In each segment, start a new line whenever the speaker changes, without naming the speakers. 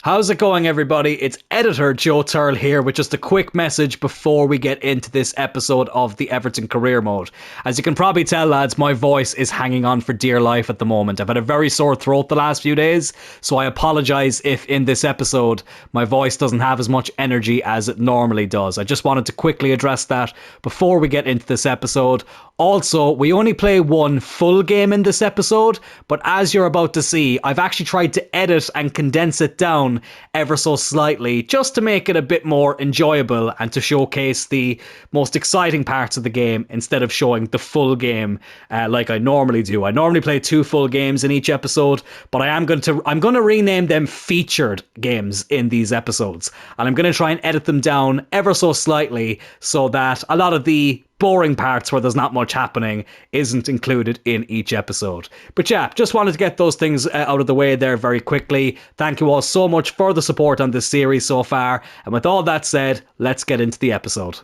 How's it going, everybody? It's editor Joe Turl here with just a quick message before we get into this episode of the Everton Career Mode. As you can probably tell, lads, my voice is hanging on for dear life at the moment. I've had a very sore throat the last few days, so I apologise if in this episode my voice doesn't have as much energy as it normally does. I just wanted to quickly address that before we get into this episode. Also, we only play one full game in this episode, but as you're about to see, I've actually tried to edit and condense it down ever so slightly just to make it a bit more enjoyable and to showcase the most exciting parts of the game instead of showing the full game like I normally do. I normally play 2 full games in each episode, but I'm going to rename them featured games in these episodes, and I'm going to try and edit them down ever so slightly so that a lot of the boring parts where there's not much happening isn't included in each episode. But yeah, just wanted to get those things out of the way there very quickly. Thank you all so much for the support on this series so far. And with all that said, let's get into the episode.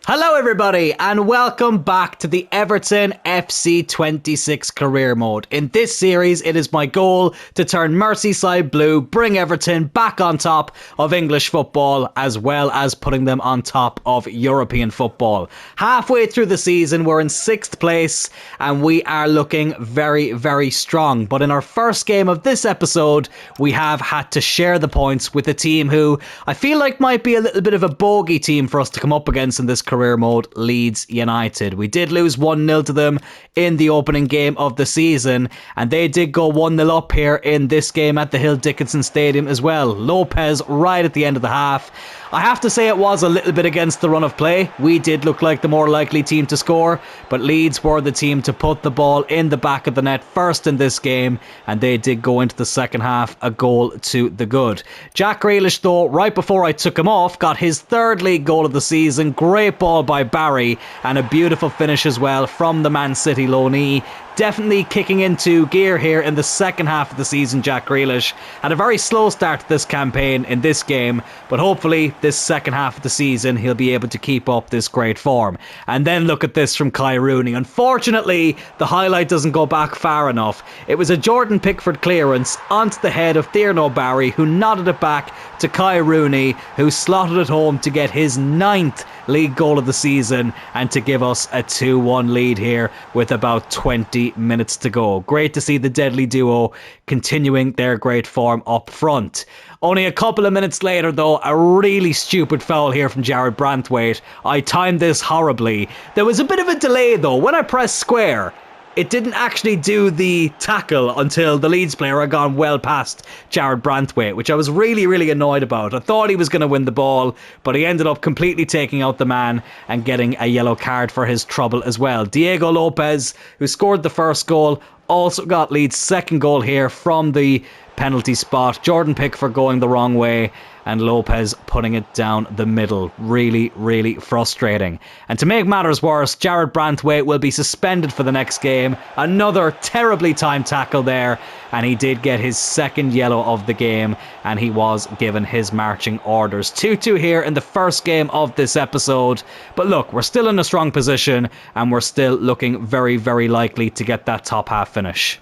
Hello everybody and welcome back to the Everton FC 26 Career Mode. In this series, it is my goal to turn Merseyside blue, bring Everton back on top of English football, as well as putting them on top of European football. Halfway through the season, we're in 6th place and we are looking very, very strong. But in our first game of this episode, we have had to share the points with a team who I feel like might be a little bit of a bogey team for us to come up against in this career mode, Leeds United. We did lose 1-0 to them in the opening game of the season, and they did go 1-0 up here in this game at the Hill Dickinson Stadium as well. Lopez right at the end of the half. I have to say it was a little bit against the run of play. We did look like the more likely team to score, but Leeds were the team to put the ball in the back of the net first in this game, and they did go into the second half a goal to the good. Jack Grealish, though, right before I took him off, got his 3rd league goal of the season. Great ball by Barry, and a beautiful finish as well from the Man City loanee. Definitely kicking into gear here in the second half of the season. Jack Grealish had a very slow start to this campaign in this game, but hopefully this second half of the season he'll be able to keep up this great form. And then look at this from Kai Rooney. Unfortunately, the highlight doesn't go back far enough. It was a Jordan Pickford clearance onto the head of Tierno Barry, who nodded it back to Kai Rooney, who slotted it home to get his 9th league goal of the season and to give us a 2-1 lead here with about 20 minutes to go. Great to see the deadly duo continuing their great form up front. Only a couple of minutes later, though, a really stupid foul here from Jarrad Branthwaite. I timed this horribly. There was a bit of a delay, though. When I pressed square, it didn't actually do the tackle until the Leeds player had gone well past Jarrad Branthwaite, which I was really, really annoyed about. I thought he was going to win the ball, but he ended up completely taking out the man and getting a yellow card for his trouble as well. Diego Lopez, who scored the first goal, also got Leeds' second goal here from the penalty spot. Jordan Pickford going the wrong way and Lopez putting it down the middle. Really, really frustrating. And to make matters worse, Jarrad Branthwaite will be suspended for the next game. Another terribly timed tackle there, and he did get his 2nd yellow of the game, and he was given his marching orders. 2-2 here in the first game of this episode. But look, we're still in a strong position, and we're still looking very, very likely to get that top half finish.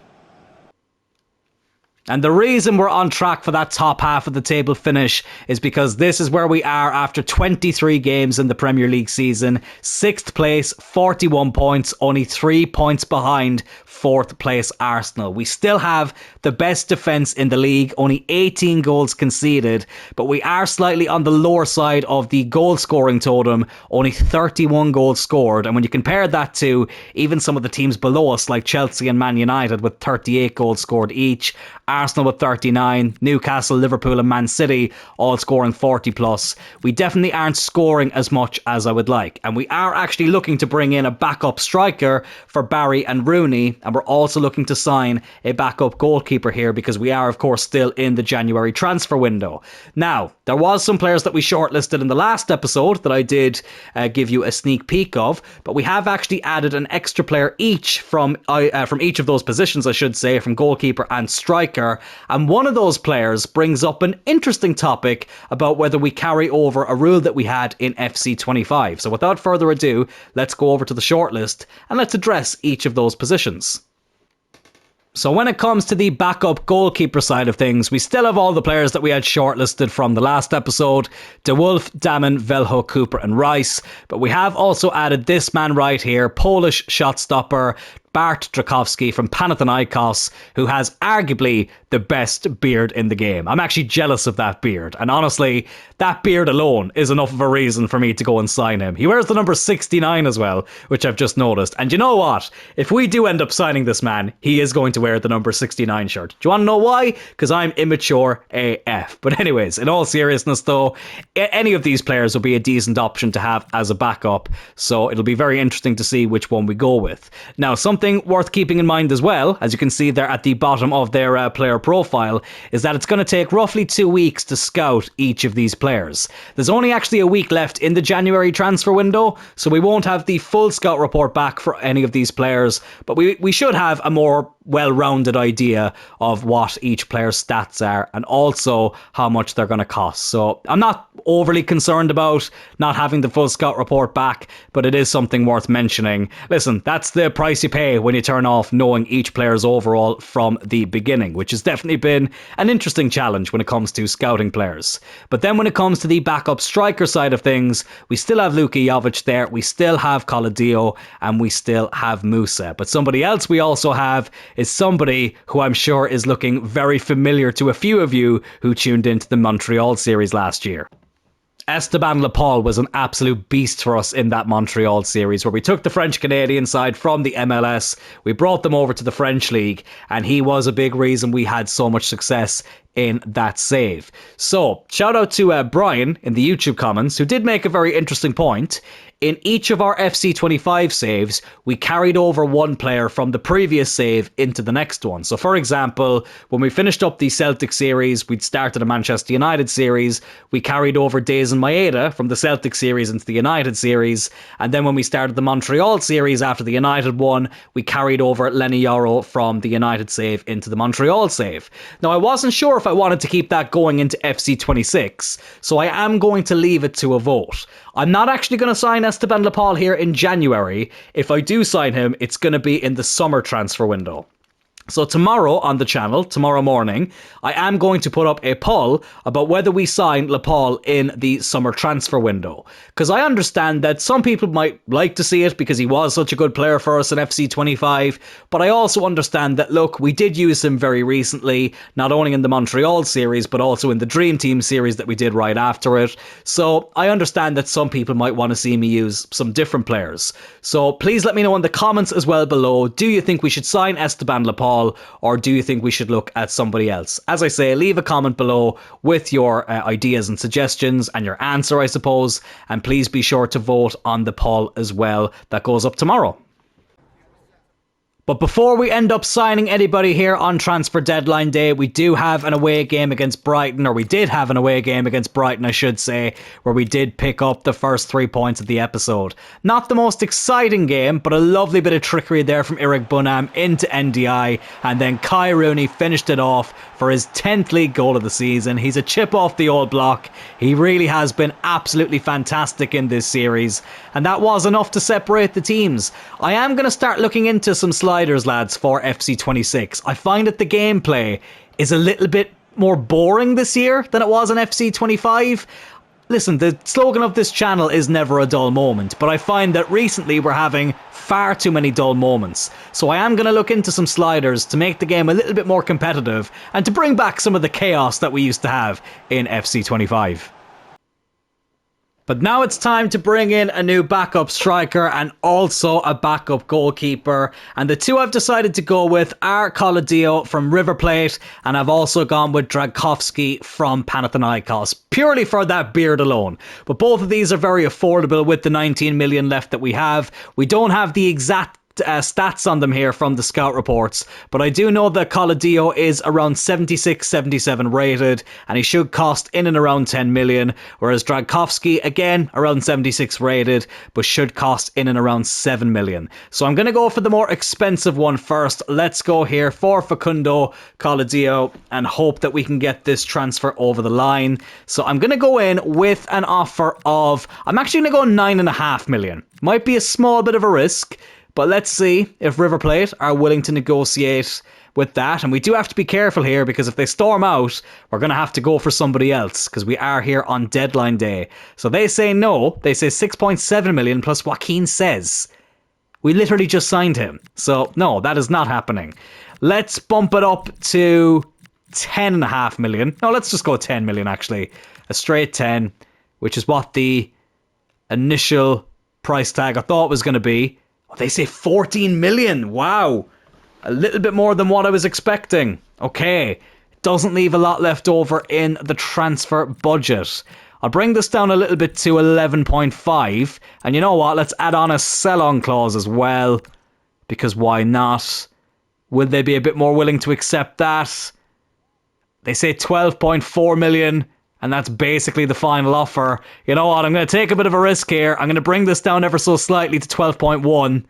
And the reason we're on track for that top half of the table finish is because this is where we are after 23 games in the Premier League season. 6th place, 41 points, only 3 points behind 4th place Arsenal. We still have the best defence in the league, only 18 goals conceded, but we are slightly on the lower side of the goal scoring totem, only 31 goals scored. And when you compare that to even some of the teams below us like Chelsea and Man United with 38 goals scored each, Arsenal with 39, Newcastle, Liverpool and Man City all scoring 40 plus. We definitely aren't scoring as much as I would like, and we are actually looking to bring in a backup striker for Barry and Rooney, and we're also looking to sign a backup goalkeeper here because we are of course still in the January transfer window. Now, there was some players that we shortlisted in the last episode that I did give you a sneak peek of, but we have actually added an extra player each from each of those positions, I should say, from goalkeeper and striker. And one of those players brings up an interesting topic about whether we carry over a rule that we had in FC25. So without further ado, let's go over to the shortlist and let's address each of those positions. So when it comes to the backup goalkeeper side of things, we still have all the players that we had shortlisted from the last episode: De Wolf, Damen, Velho, Cooper and Rice. But we have also added this man right here, Polish shot stopper Bart Drakowski from Panathinaikos, who has arguably the best beard in the game. I'm actually jealous of that beard, and honestly, that beard alone is enough of a reason for me to go and sign him. He wears the number 69 as well, which I've just noticed. And you know what? If we do end up signing this man, he is going to wear the number 69 shirt. Do you want to know why? Because I'm immature AF. But anyways, in all seriousness though, any of these players will be a decent option to have as a backup, so it'll be very interesting to see which one we go with. Now, something worth keeping in mind as well, as you can see there at the bottom of their player profile, is that it's going to take roughly 2 weeks to scout each of these players. There's only actually a week left in the January transfer window, so we won't have the full scout report back for any of these players, but we should have a more well-rounded idea of what each player's stats are and also how much they're going to cost. So I'm not overly concerned about not having the full scout report back, but it is something worth mentioning. Listen, that's the price you pay when you turn off knowing each player's overall from the beginning, which has definitely been an interesting challenge when it comes to scouting players. But then when it comes to the backup striker side of things, we still have Luka Jovic there, we still have Coladio, and we still have Musa. But somebody else we also have is somebody who I'm sure is looking very familiar to a few of you who tuned into the Montreal series last year. Esteban Lepal was an absolute beast for us in that Montreal series, where we took the French-Canadian side from the MLS, we brought them over to the French League, and he was a big reason we had so much success in that save. So, shout out to Brian in the YouTube comments, who did make a very interesting point. In each of our FC25 saves, we carried over one player from the previous save into the next one. So for example, when we finished up the Celtic series, we'd started a Manchester United series, we carried over Dejan Maeda from the Celtic series into the United series, and then when we started the Montreal series after the United one, we carried over Lenny Yoro from the United save into the Montreal save. Now, I wasn't sure if I wanted to keep that going into FC26, so I am going to leave it to a vote. I'm not actually going to sign Esteban Lepal here in January. If I do sign him, it's going to be in the summer transfer window. So tomorrow on the channel, tomorrow morning, I am going to put up a poll about whether we sign Lepal in the summer transfer window. Because I understand that some people might like to see it because he was such a good player for us in FC25, but I also understand that, look, we did use him very recently, not only in the Montreal series, but also in the Dream Team series that we did right after it. So I understand that some people might want to see me use some different players. So please let me know in the comments as well below, do you think we should sign Esteban Lepal, or do you think we should look at somebody else? As I say, leave a comment below with your ideas and suggestions and your answer, I suppose, and please be sure to vote on the poll as well that goes up tomorrow. But before we end up signing anybody here on transfer deadline day, we do have an away game against Brighton, or we did have an away game against Brighton, I should say, where we did pick up the first 3 points of the episode. Not the most exciting game, but a lovely bit of trickery there from Eric Bunham into NDI, and then Kai Rooney finished it off for his 10th league goal of the season. He's a chip off the old block. He really has been absolutely fantastic in this series, and that was enough to separate the teams. I am going to start looking into some sliders, lads, for FC26. I find that the gameplay is a little bit more boring this year than it was in FC25. Listen, the slogan of this channel is never a dull moment, but I find that recently we're having far too many dull moments. So I am going to look into some sliders to make the game a little bit more competitive and to bring back some of the chaos that we used to have in FC25. But now it's time to bring in a new backup striker and also a backup goalkeeper. And the two I've decided to go with are Coladio from River Plate, and I've also gone with Drakowski from Panathinaikos, purely for that beard alone. But both of these are very affordable with the 19 million left that we have. We don't have the exact stats on them here from the scout reports, but I do know that Coladio is around 76, 77 rated, and he should cost in and around 10 million, whereas Drakowski, again, around 76 rated, but should cost in and around 7 million. So I'm going to go for the more expensive one first. Let's go here for Facundo Coladio and hope that we can get this transfer over the line. So I'm going to go in with an offer of, I'm actually going to go 9.5 million. Might be a small bit of a risk, but let's see if River Plate are willing to negotiate with that. And we do have to be careful here, because if they storm out, we're going to have to go for somebody else, because we are here on deadline day. So they say no. They say 6.7 million plus Joaquin says. We literally just signed him. So no, that is not happening. Let's bump it up to 10.5 million. No, let's just go 10 million actually. A straight 10, which is what the initial price tag I thought was going to be. Oh, they say 14 million. Wow. A little bit more than what I was expecting. Okay. Doesn't leave a lot left over in the transfer budget. I'll bring this down a little bit to 11.5. And you know what? Let's add on a sell-on clause as well. Because why not? Will they be a bit more willing to accept that? They say 12.4 million. And that's basically the final offer. You know what? I'm going to take a bit of a risk here. I'm going to bring this down ever so slightly to 12.1.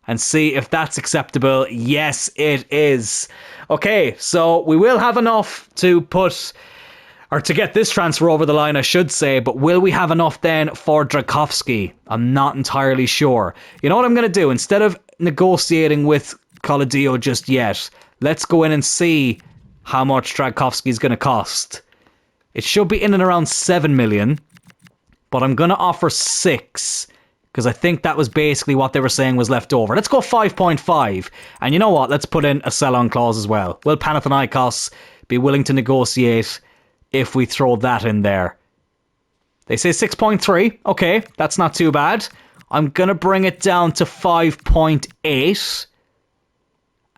And see if that's acceptable. Yes, it is. Okay, so we will have enough to put... Or to get this transfer over the line, I should say. But will we have enough then for Dragowski? I'm not entirely sure. You know what I'm going to do? Instead of negotiating with Coladio just yet, let's go in and see how much Dragowski is going to cost. It should be in and around 7 million. But I'm going to offer 6. Because I think that was basically what they were saying was left over. Let's go 5.5. And you know what? Let's put in a sell-on clause as well. Will Panathinaikos be willing to negotiate if we throw that in there? They say 6.3. Okay, that's not too bad. I'm going to bring it down to 5.8.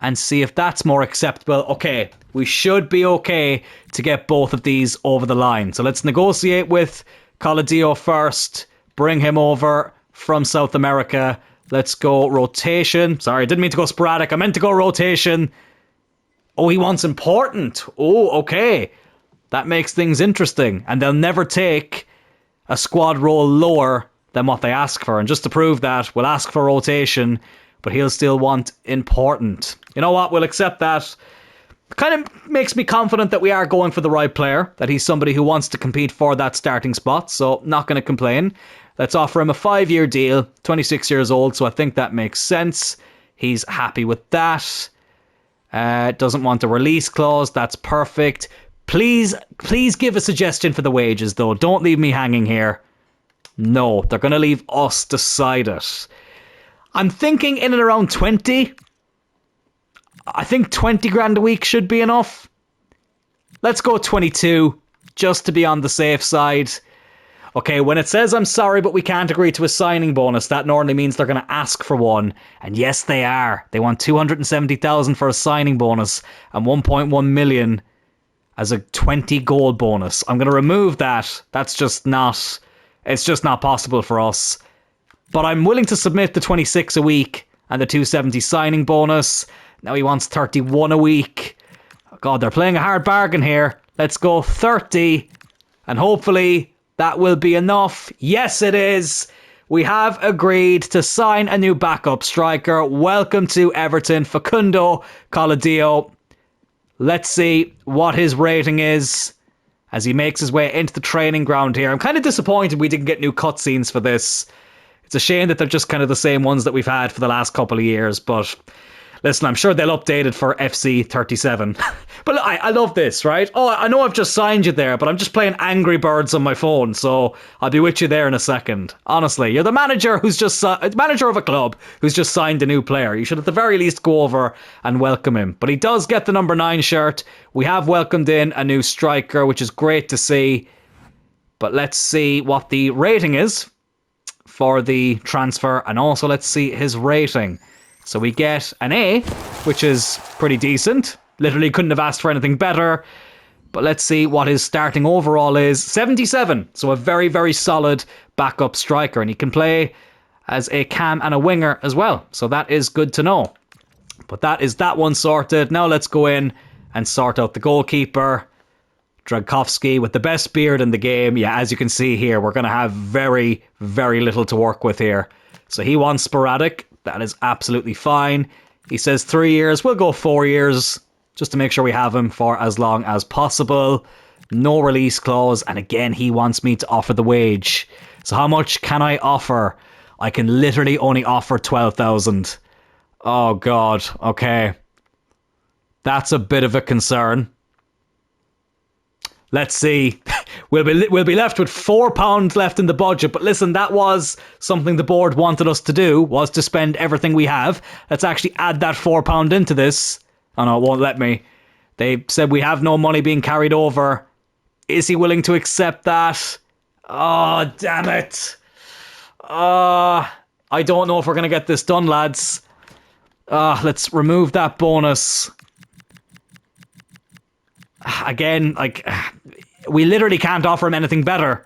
And see if that's more acceptable. Okay, we should be okay to get both of these over the line. So let's negotiate with Coladio first. Bring him over from South America. Let's go rotation. Sorry, I didn't mean to go sporadic. I meant to go rotation. Oh, he wants important. Oh, okay. That makes things interesting. And they'll never take a squad role lower than what they ask for. And just to prove that, we'll ask for rotation, but he'll still want important. You know what? We'll accept that. Kind of makes me confident that we are going for the right player, that he's somebody who wants to compete for that starting spot, so not going to complain. Let's offer him a 5-year deal, 26 years old, so I think that makes sense. He's happy with that. Doesn't want a release clause, that's perfect. Please give a suggestion for the wages, though. Don't leave me hanging here. No, they're going to leave us decide it. I'm thinking in and around 20. I think 20 grand a week should be enough. Let's go 22, just to be on the safe side. Okay, when it says I'm sorry but we can't agree to a signing bonus, that normally means they're going to ask for one. And yes, they are. They want 270,000 for a signing bonus and 1.1 million as a 20 goal bonus. I'm going to remove that. That's just not... It's just not possible for us. But I'm willing to submit the 26 a week and the 270 signing bonus. Now he wants 31 a week. Oh God, they're playing a hard bargain here. Let's go 30. And hopefully that will be enough. Yes, it is. We have agreed to sign a new backup striker. Welcome to Everton, Facundo Coladio. Let's see what his rating is as he makes his way into the training ground here. I'm kind of disappointed we didn't get new cutscenes for this. It's a shame that they're just kind of the same ones that we've had for the last couple of years, but listen, I'm sure they'll update it for FC37. But look, I love this, right? Oh, I know I've just signed you there, but I'm just playing Angry Birds on my phone, so I'll be with you there in a second. Honestly, you're the manager who's just manager of a club who's just signed a new player. You should at the very least go over and welcome him. But he does get the number 9 shirt. We have welcomed in a new striker, which is great to see. But let's see what the rating is for the transfer, and also let's see his rating. So we get an A, which is pretty decent. Literally couldn't have asked for anything better. But let's see what his starting overall is. 77. So a very, very solid backup striker. And he can play as a cam and a winger as well. So that is good to know. But that is that one sorted. Now let's go in and sort out the goalkeeper. Dragowski with the best beard in the game. Yeah, as you can see here, we're going to have very, very little to work with here. So he wants sporadic. That is absolutely fine. He says 3 years. We'll go 4 years just to make sure we have him for as long as possible. No release clause. And again, he wants me to offer the wage. So how much can I offer? I can literally only offer 12,000. Oh, God. Okay. That's a bit of a concern. Let's see. We'll be left with £4 left in the budget. But listen, that was something the board wanted us to do, was to spend everything we have. Let's actually add that £4 into this. Oh no, it won't let me. They said we have no money being carried over. Is he willing to accept that? Oh, damn it. I don't know if we're going to get this done, lads. Let's remove that bonus. Again, like, we literally can't offer him anything better.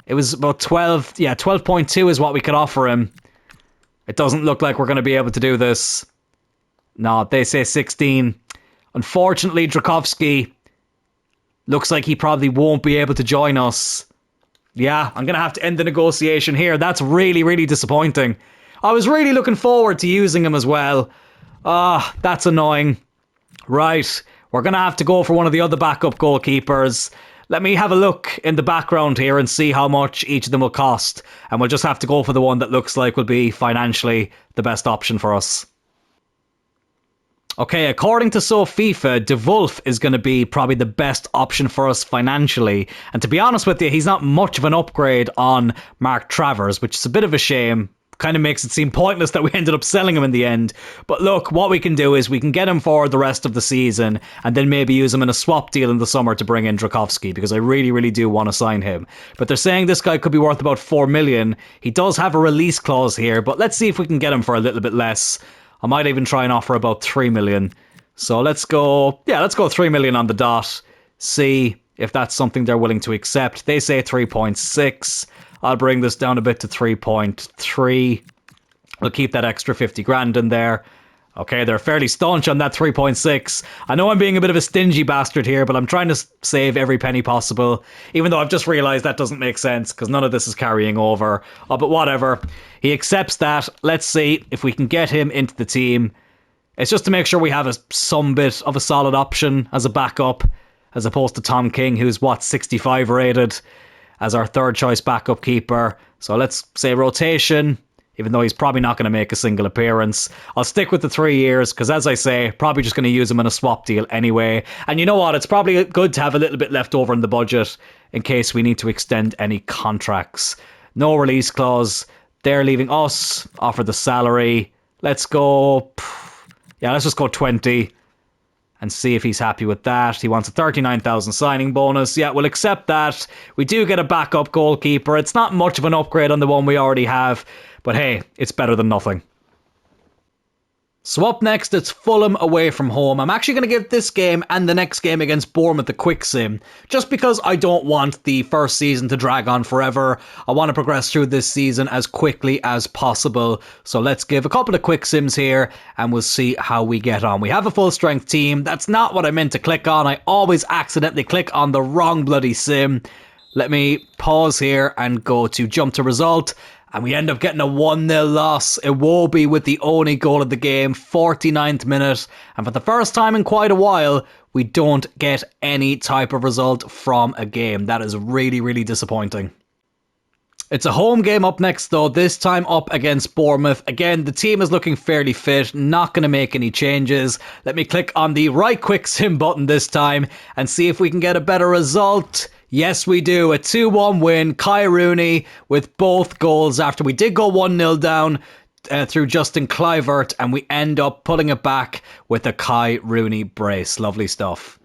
It was about 12, 12.2 is what we could offer him. It doesn't look like we're going to be able to do this. No, they say 16. Unfortunately, Drakovsky looks like he probably won't be able to join us. Yeah, I'm going to have to end the negotiation here. That's really, really disappointing. I was really looking forward to using him as well. That's annoying. Right, we're going to have to go for one of the other backup goalkeepers. Let me have a look in the background here and see how much each of them will cost. And we'll just have to go for the one that looks like will be financially the best option for us. Okay, according to SoFIFA, De Wolf is going to be probably the best option for us financially. And to be honest with you, he's not much of an upgrade on Mark Travers, which is a bit of a shame. Kind of makes it seem pointless that we ended up selling him in the end. But look, what we can do is we can get him for the rest of the season and then maybe use him in a swap deal in the summer to bring in Drakovsky, because I really, really do want to sign him. But they're saying this guy could be worth about 4 million. He does have a release clause here, but let's see if we can get him for a little bit less. I might even try and offer about 3 million. So let's go 3 million on the dot. See if that's something they're willing to accept. They say 3.6. I'll bring this down a bit to 3.3. We'll keep that extra 50 grand in there. Okay, they're fairly staunch on that 3.6. I know I'm being a bit of a stingy bastard here, but I'm trying to save every penny possible. Even though I've just realised that doesn't make sense, because none of this is carrying over. Oh, but whatever. He accepts that. Let's see if we can get him into the team. It's just to make sure we have some bit of a solid option as a backup, as opposed to Tom King, who's, 65 rated, as our third choice backup keeper. So let's say rotation, even though he's probably not going to make a single appearance. I'll stick with the 3 years, because as I say, probably just going to use him in a swap deal anyway. And you know what? It's probably good to have a little bit left over in the budget in case we need to extend any contracts. No release clause. They're leaving us, offer the salary. Let's go, let's just go 20 and see if he's happy with that. He wants a 39,000 signing bonus. Yeah, we'll accept that. We do get a backup goalkeeper. It's not much of an upgrade on the one we already have, but hey, it's better than nothing. So up next, it's Fulham away from home. I'm actually going to give this game and the next game against Bournemouth a quick sim, just because I don't want the first season to drag on forever. I want to progress through this season as quickly as possible. So let's give a couple of quick sims here and we'll see how we get on. We have a full strength team. That's not what I meant to click on. I always accidentally click on the wrong bloody sim. Let me pause here and go to jump to result. And we end up getting a 1-0 loss. Iwobi with the only goal of the game, 49th minute. And for the first time in quite a while, we don't get any type of result from a game. That is really, really disappointing. It's a home game up next though, this time up against Bournemouth. Again, the team is looking fairly fit, not going to make any changes. Let me click on the right quick sim button this time and see if we can get a better result. Yes, we do. A 2-1 win. Kai Rooney with both goals after we did go 1-0 down through Justin Kluivert, and we end up pulling it back with a Kai Rooney brace. Lovely stuff.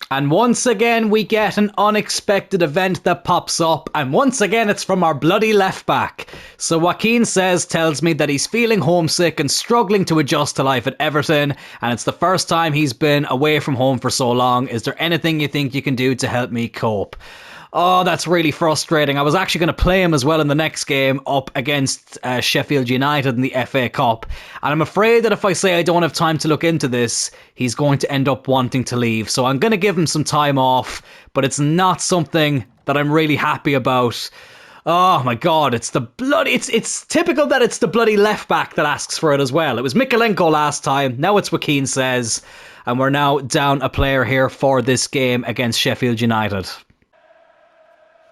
And once again, we get an unexpected event that pops up, and once again, it's from our bloody left back. So Joaquin tells me that he's feeling homesick and struggling to adjust to life at Everton, and it's the first time he's been away from home for so long. Is there anything you think you can do to help me cope? Oh, that's really frustrating. I was actually going to play him as well in the next game up against Sheffield United in the FA Cup. And I'm afraid that if I say I don't have time to look into this, he's going to end up wanting to leave. So I'm going to give him some time off, but it's not something that I'm really happy about. Oh my God, it's typical that it's the bloody left back that asks for it as well. It was Mikalenko last time, now it's Joaquin and we're now down a player here for this game against Sheffield United.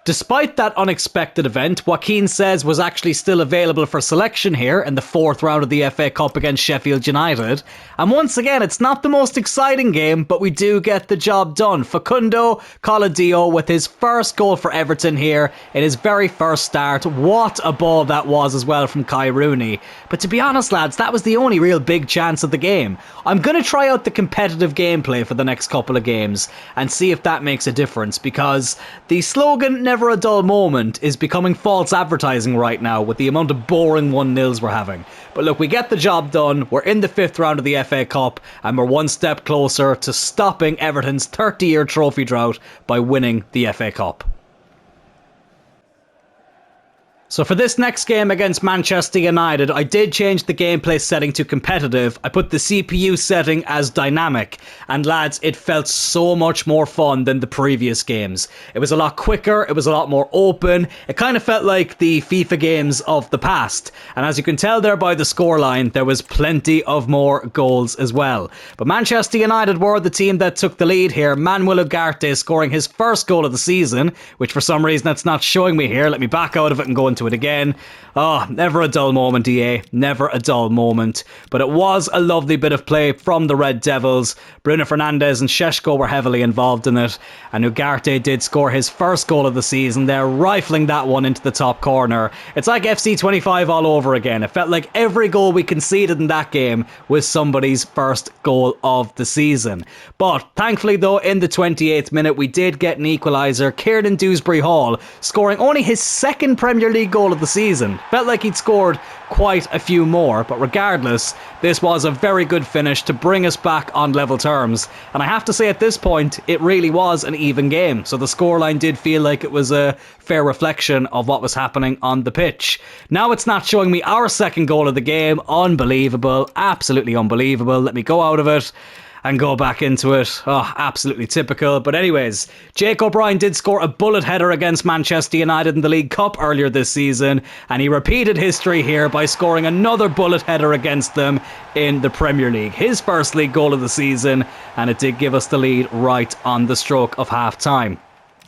Despite that unexpected event, Joaquin says was actually still available for selection here in the 4th round of the FA Cup against Sheffield United. And once again, it's not the most exciting game, but we do get the job done. Facundo Coladio with his first goal for Everton here in his very first start. What a ball that was as well from Kai Rooney. But to be honest, lads, that was the only real big chance of the game. I'm going to try out the competitive gameplay for the next couple of games and see if that makes a difference, because the slogan "Never a dull moment" is becoming false advertising right now with the amount of boring 1-0s we're having. But look, we get the job done. We're in the 5th round of the FA Cup and we're one step closer to stopping Everton's 30-year trophy drought by winning the FA Cup. So for this next game against Manchester United, I did change the gameplay setting to competitive. I put the CPU setting as dynamic. And lads, it felt so much more fun than the previous games. It was a lot quicker, it was a lot more open. It kind of felt like the FIFA games of the past. And as you can tell there by the scoreline, there was plenty of more goals as well. But Manchester United were the team that took the lead here. Manuel Ugarte scoring his first goal of the season, which for some reason that's not showing me here. Let me back out of it and go into it again. Oh, never a dull moment, EA. Never a dull moment. But it was a lovely bit of play from the Red Devils. Bruno Fernandes and Šeško were heavily involved in it. And Ugarte did score his first goal of the season. They're rifling that one into the top corner. It's like FC25 all over again. It felt like every goal we conceded in that game was somebody's first goal of the season. But thankfully though, in the 28th minute, we did get an equaliser. Kieran Dewsbury-Hall scoring only his second Premier League goal of the season. Felt like he'd scored quite a few more, but regardless, this was a very good finish to bring us back on level terms. And I have to say at this point, it really was an even game. So the scoreline did feel like it was a fair reflection of what was happening on the pitch. Now it's not showing me our second goal of the game. Unbelievable. Absolutely unbelievable. Let me go out of it and go back into it. Oh, absolutely typical. But anyways, Jake O'Brien did score a bullet header against Manchester United in the League Cup earlier this season, and he repeated history here by scoring another bullet header against them in the Premier League. His first league goal of the season, and it did give us the lead right on the stroke of half time.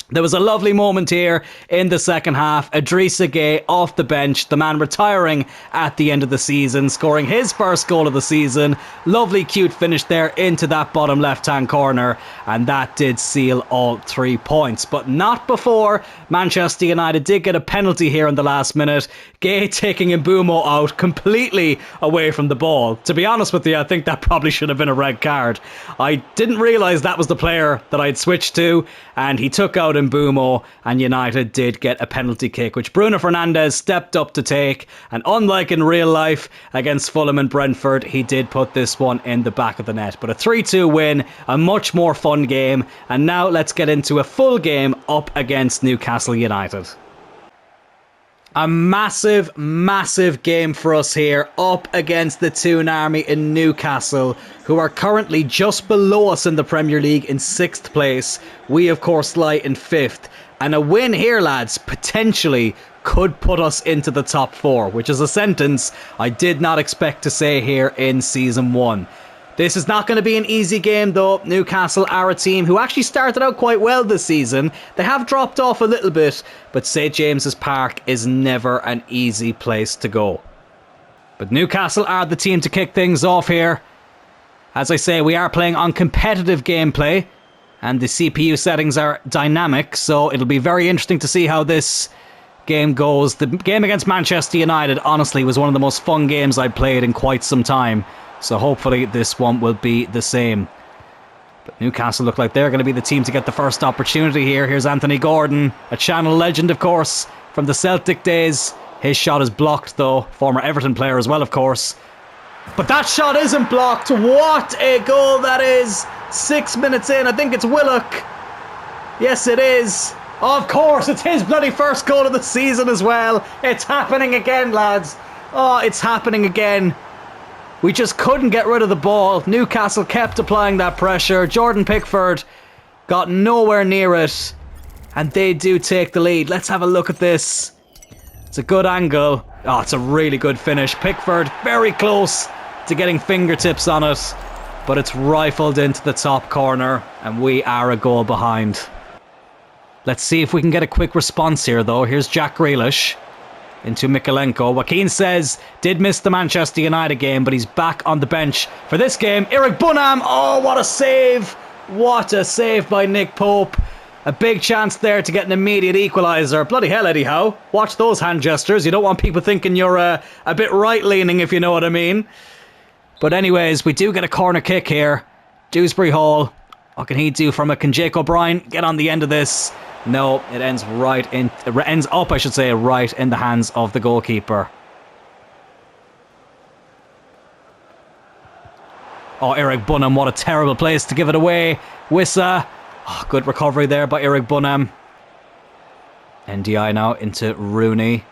There was a lovely moment here in the second half. Idrissa Gueye off the bench, the man retiring at the end of the season, scoring his first goal of the season. Lovely cute finish there into that bottom left-hand corner, and that did seal all 3 points. But not before Manchester United did get a penalty here in the last minute. Gueye taking Mbeumo out completely away from the ball. To be honest with you, I think that probably should have been a red card. I didn't realise that was the player that I'd switched to, and he took out Mbeumo, and United did get a penalty kick, which Bruno Fernandes stepped up to take. And unlike in real life against Fulham and Brentford, he did put this one in the back of the net. But a 3-2 win, a much more fun game. And now let's get into a full game up against Newcastle United. A massive, massive game for us here up against the Toon Army in Newcastle, who are currently just below us in the Premier League in 6th place. We, of course, lie in 5th. And a win here, lads, potentially could put us into the top 4, which is a sentence I did not expect to say here in Season 1. This is not going to be an easy game though. Newcastle are a team who actually started out quite well this season. They have dropped off a little bit, but St James's Park is never an easy place to go. But Newcastle are the team to kick things off here. As I say, we are playing on competitive gameplay, and the CPU settings are dynamic, so it'll be very interesting to see how this game goes. The game against Manchester United, honestly, was one of the most fun games I've played in quite some time. So hopefully this one will be the same. But Newcastle look like they're going to be the team to get the first opportunity here. Here's Anthony Gordon, a Channel legend, of course, from the Celtic days. His shot is blocked, though. Former Everton player as well, of course. But that shot isn't blocked. What a goal that is. 6 minutes in. I think it's Willock. Yes, it is. Of course, it's his bloody first goal of the season as well. It's happening again, lads. Oh, it's happening again. We just couldn't get rid of the ball. Newcastle kept applying that pressure. Jordan Pickford got nowhere near it. And they do take the lead. Let's have a look at this. It's a good angle. Oh, it's a really good finish. Pickford very close to getting fingertips on it. But it's rifled into the top corner. And we are a goal behind. Let's see if we can get a quick response here, though. Here's Jack Grealish into Mikalenko. Joaquin says did miss the Manchester United game, but he's back on the bench for this game. Eric Bunham. Oh, what a save. What a save by Nick Pope. A big chance there to get an immediate equaliser. Bloody hell, Eddie Howe. Watch those hand gestures. You don't want people thinking you're a bit right-leaning, if you know what I mean. But anyways, we do get a corner kick here. Dewsbury Hall. What can he do from it? Can Jake O'Brien get on the end of this? No, it ends up, right in the hands of the goalkeeper. Oh, Eric Bunham, what a terrible place to give it away. Wissa. Oh, good recovery there by Eric Bunham. NDI now into Rooney.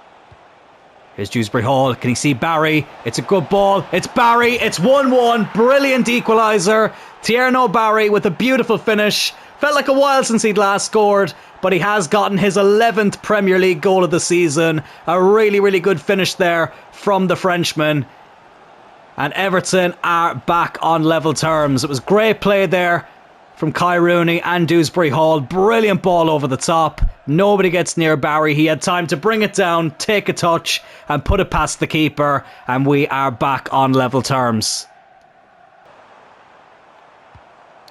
Here's Dewsbury Hall. Can he see Barry? It's a good ball. It's Barry. It's 1-1. Brilliant equaliser. Tierno Barry with a beautiful finish. Felt like a while since he'd last scored, but he has gotten his 11th Premier League goal of the season. A really, really good finish there from the Frenchman. And Everton are back on level terms. It was great play there from Kai Rooney and Dewsbury Hall. Brilliant ball over the top. Nobody gets near Barry. He had time to bring it down, take a touch, and put it past the keeper. And we are back on level terms.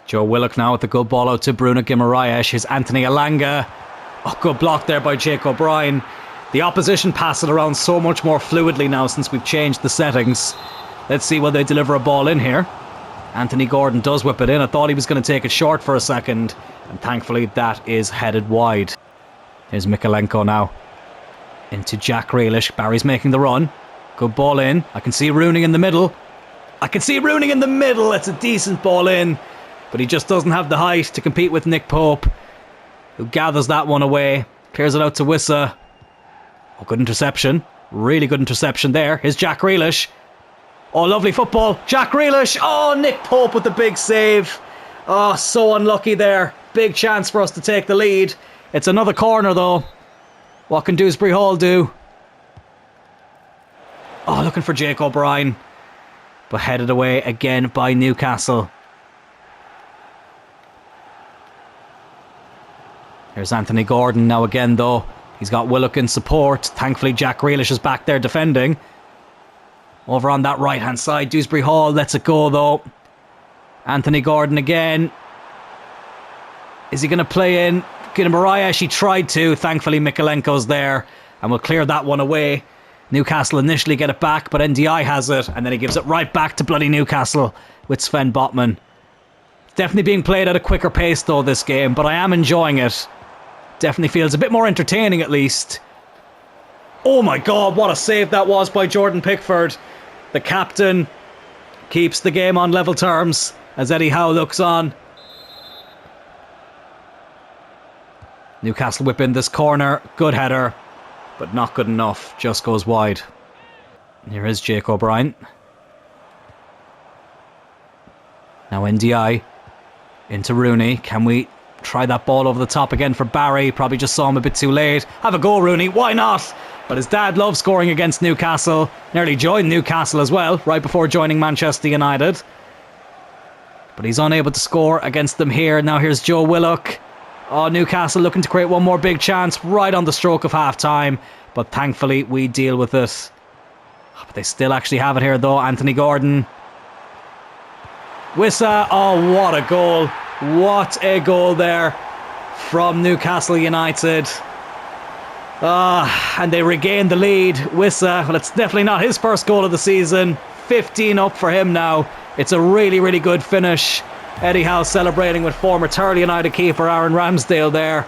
Joe Willock now with the good ball out to Bruno Guimaraes. Here's Anthony Elanga. Oh, good block there by Jake O'Brien. The opposition pass it around so much more fluidly now since we've changed the settings. Let's see whether they deliver a ball in here. Anthony Gordon does whip it in. I thought he was going to take it short for a second, and thankfully that is headed wide. Here's Mikalenko now into Jack Grealish. Barry's making the run. Good ball in. I can see Rooney in the middle. It's a decent ball in, but he just doesn't have the height to compete with Nick Pope, who gathers that one away. Clears it out to Wissa. Oh, good interception. Really good interception there. Here's Jack Grealish. Oh, lovely football. Jack Grealish. Oh, Nick Pope with the big save. Oh, so unlucky there. Big chance for us to take the lead. It's another corner, though. What can Dewsbury Hall do? Oh, looking for Jake O'Brien. But headed away again by Newcastle. Here's Anthony Gordon now again, though. He's got Willock in support. Thankfully, Jack Grealish is back there defending. Over on that right-hand side, Dewsbury Hall lets it go, though. Anthony Gordon again. Is he going to play in? Guimaraes, he tried to. Thankfully, Mikalenko's there, and we'll clear that one away. Newcastle initially get it back, but NDI has it, and then he gives it right back to bloody Newcastle with Sven Botman. Definitely being played at a quicker pace, though, this game, but I am enjoying it. Definitely feels a bit more entertaining, at least. Oh my God, what a save that was by Jordan Pickford. The captain keeps the game on level terms as Eddie Howe looks on. Newcastle whip in this corner. Good header, but not good enough. Just goes wide. Here is Jake O'Brien. Now NDI into Rooney. Can we try that ball over the top again for Barry? Probably just saw him a bit too late. Have a go, Rooney. Why not? But his dad loves scoring against Newcastle. Nearly joined Newcastle as well, right before joining Manchester United. But he's unable to score against them here. Now here's Joe Willock. Oh, Newcastle looking to create one more big chance right on the stroke of half-time. But thankfully, we deal with it. But they still actually have it here, though. Anthony Gordon. Wissa. Oh, what a goal. What a goal there from Newcastle United. And they regain the lead. Wissa, well, it's definitely not his first goal of the season. 15 up for him now. It's a really, really good finish. Eddie Howe celebrating with former Turley United keeper Aaron Ramsdale there.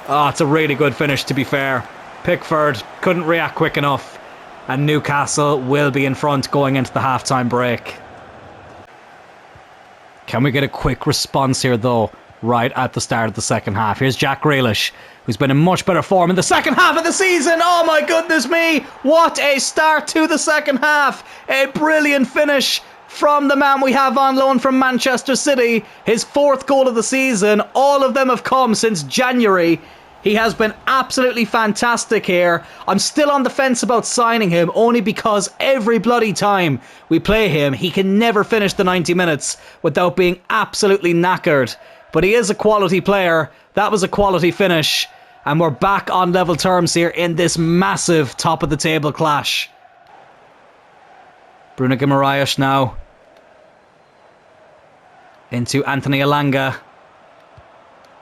It's a really good finish, to be fair. Pickford couldn't react quick enough, and Newcastle will be in front going into the half-time break. Can we get a quick response here, though, right at the start of the second half? Here's Jack Grealish, who's been in much better form in the second half of the season. Oh my goodness me, what a start to the second half. A brilliant finish from the man we have on loan from Manchester City. His fourth goal of the season. All of them have come since January. He has been absolutely fantastic here. I'm still on the fence about signing him, only because every bloody time we play him, he can never finish the 90 minutes without being absolutely knackered. but he is a quality player. That was a quality finish. And we're back on level terms here in this massive top of the table clash. Bruno Guimaraes now. Into Anthony Elanga.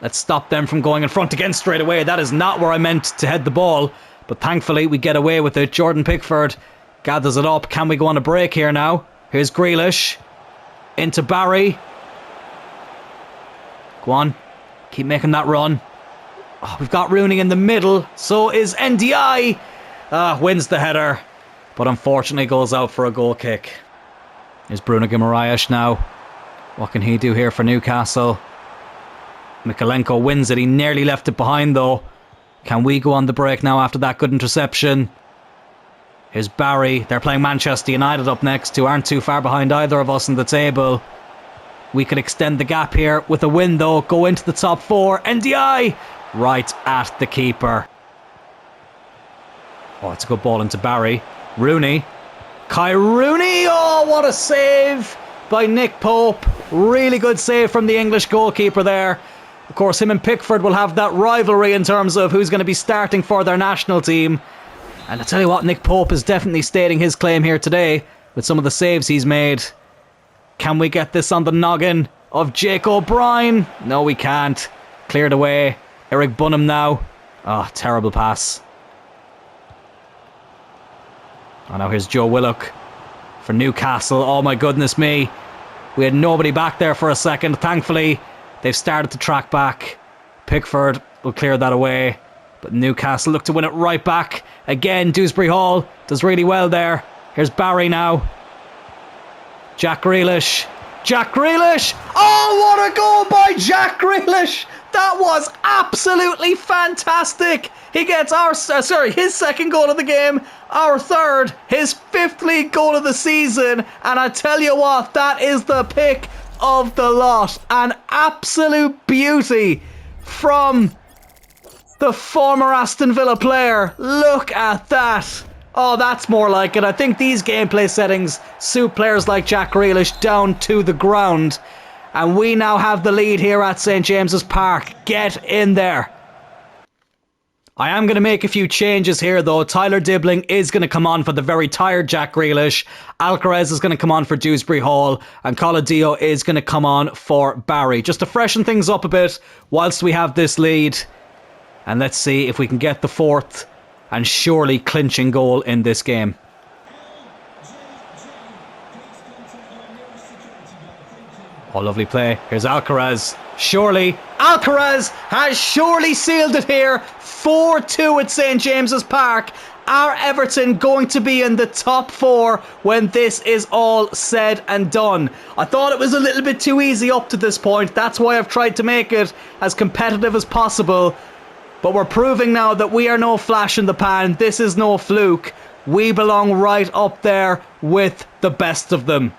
Let's stop them from going in front again straight away. That is not where I meant to head the ball. But thankfully we get away with it. Jordan Pickford gathers it up. Can we go on a break here now? Here's Grealish. Into Barry. Go on. Keep making that run. Oh, we've got Rooney in the middle. So is NDI. Wins the header. But unfortunately goes out for a goal kick. Here's Bruno Guimaraes now. What can he do here for Newcastle? Mikalenko wins it. He nearly left it behind though. Can we go on the break now after that good interception? Here's Barry. They're playing Manchester United up next, who aren't too far behind either of us in the table. We could extend the gap here with a win though. Go into the top 4. NDI! Right at the keeper. Oh, it's a good ball into Barry. Rooney. Kai Rooney! Oh, what a save by Nick Pope. Really good save from the English goalkeeper there. Of course, him and Pickford will have that rivalry in terms of who's going to be starting for their national team. And I tell you what, Nick Pope is definitely stating his claim here today with some of the saves he's made. Can we get this on the noggin of Jake O'Brien? No, we can't. Cleared away. Eric Bunham now. Oh, terrible pass. Oh, now here's Joe Willock for Newcastle. Oh my goodness me. We had nobody back there for a second. Thankfully, they've started to track back. Pickford will clear that away. But Newcastle look to win it right back. Again, Dewsbury Hall does really well there. Here's Barry now. Jack Grealish. Jack Grealish! Oh, what a goal by Jack Grealish! That was absolutely fantastic! He gets his second goal of the game, our third, his 5th league goal of the season, and I tell you what, that is the pick of the lot. An absolute beauty from the former Aston Villa player. Look at that. Oh, that's more like it. I think these gameplay settings suit players like Jack Grealish down to the ground. And we now have the lead here at St James's Park. Get in there. I am going to make a few changes here though. Tyler Dibbling is going to come on for the very tired Jack Grealish. Alcaraz is going to come on for Dewsbury Hall. And Coladio is going to come on for Barry. Just to freshen things up a bit whilst we have this lead. And let's see if we can get the 4th and surely clinching goal in this game. Oh, lovely play. Here's Alcaraz. Surely, Alcaraz has surely sealed it here. 4-2 at St James's Park. Are Everton going to be in the top 4 when this is all said and done? I thought it was a little bit too easy up to this point. That's why I've tried to make it as competitive as possible. But we're proving now that we are no flash in the pan. This is no fluke. We belong right up there with the best of them.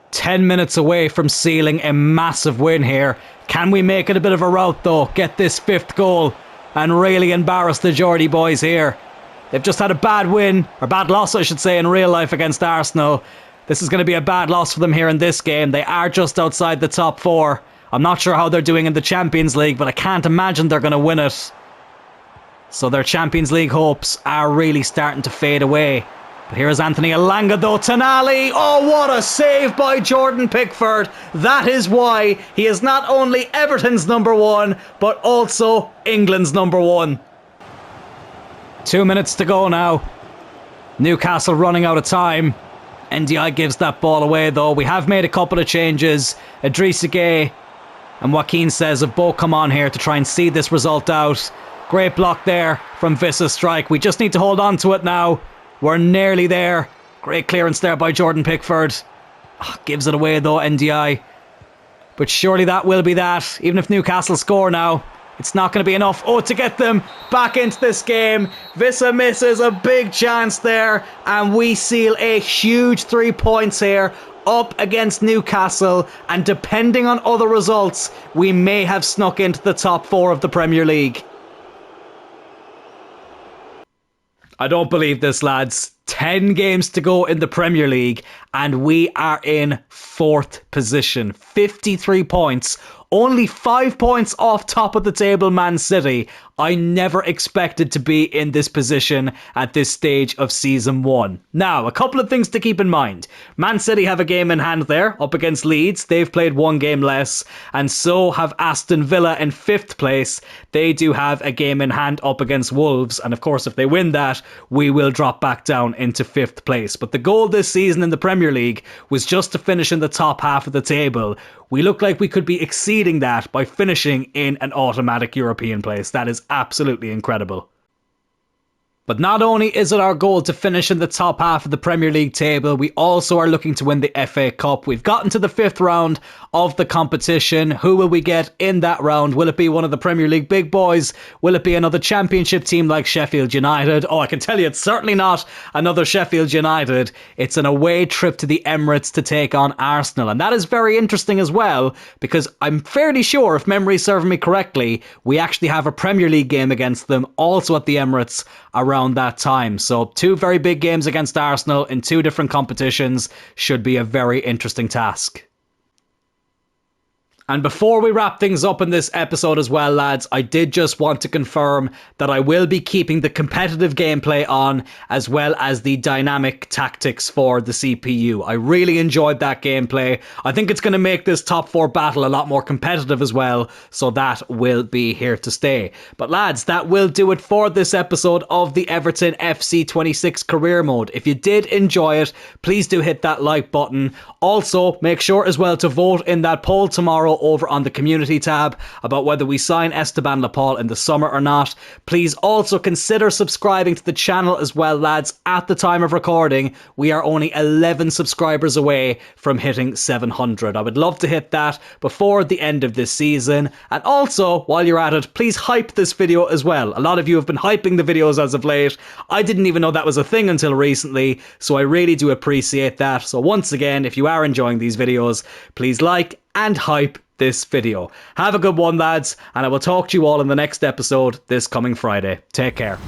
10 minutes away from sealing a massive win here. Can we make it a bit of a rout though? Get this 5th goal and really embarrass the Geordie boys here. They've just had a bad win, or bad loss I should say, in real life against Arsenal. This is going to be a bad loss for them here in this game. They are just outside the top 4. I'm not sure how they're doing in the Champions League, but I can't imagine they're going to win it. So their Champions League hopes are really starting to fade away. But here's Anthony Elanga though. Tonali. Oh, what a save by Jordan Pickford. That is why he is not only Everton's number 1, but also England's number 1. 2 minutes to go now. Newcastle running out of time. NDI gives that ball away though. We have made a couple of changes. Idrissa Gueye and Joaquin says have both come on here to try and see this result out. Great block there from Vissa's strike. We just need to hold on to it now. We're nearly there. Great clearance there by Jordan Pickford. Oh, gives it away though, NDI. But surely that will be that. Even if Newcastle score now, it's not going to be enough. Oh, to get them back into this game. Vissa misses a big chance there. And we seal a huge 3 points here up against Newcastle. And depending on other results, we may have snuck into the top 4 of the Premier League. I don't believe this, lads. 10 games to go in the Premier League, and we are in 4th position. 53 points. Only 5 points off top of the table, Man City. I never expected to be in this position at this stage of season 1. Now, a couple of things to keep in mind. Man City have a game in hand there, up against Leeds. They've played 1 game less, and so have Aston Villa in 5th place. They do have a game in hand up against Wolves, and of course, if they win that, we will drop back down into 5th place. But the goal this season in the Premier League was just to finish in the top half of the table. We look like we could be exceeding that by finishing in an automatic European place. That is absolutely incredible. But not only is it our goal to finish in the top half of the Premier League table, we also are looking to win the FA Cup. We've gotten to the 5th round of the competition. Who will we get in that round? Will it be one of the Premier League big boys? Will it be another Championship team like Sheffield United? Oh, I can tell you it's certainly not another Sheffield United. It's an away trip to the Emirates to take on Arsenal. And that is very interesting as well, because I'm fairly sure, if memory serves me correctly, we actually have a Premier League game against them also at the Emirates around that time. So 2 very big games against Arsenal in 2 different competitions should be a very interesting task. And before we wrap things up in this episode as well, lads, I did just want to confirm that I will be keeping the competitive gameplay on, as well as the dynamic tactics for the CPU. I really enjoyed that gameplay. I think it's going to make this top 4 battle a lot more competitive as well, so that will be here to stay. But lads, that will do it for this episode of the Everton FC 26 career mode. If you did enjoy it, please do hit that like button. Also, make sure as well to vote in that poll tomorrow over on the community tab about whether we sign Esteban Laporte in the summer or not. Please also consider subscribing to the channel as well, lads. At the time of recording, we are only 11 subscribers away from hitting 700. I would love to hit that before the end of this season. And also, while you're at it, please hype this video as well. A lot of you have been hyping the videos as of late. I didn't even know that was a thing until recently, so I really do appreciate that. So once again, if you are enjoying these videos, please like and hype this video. Have a good one, lads, and I will talk to you all in the next episode this coming Friday. Take care.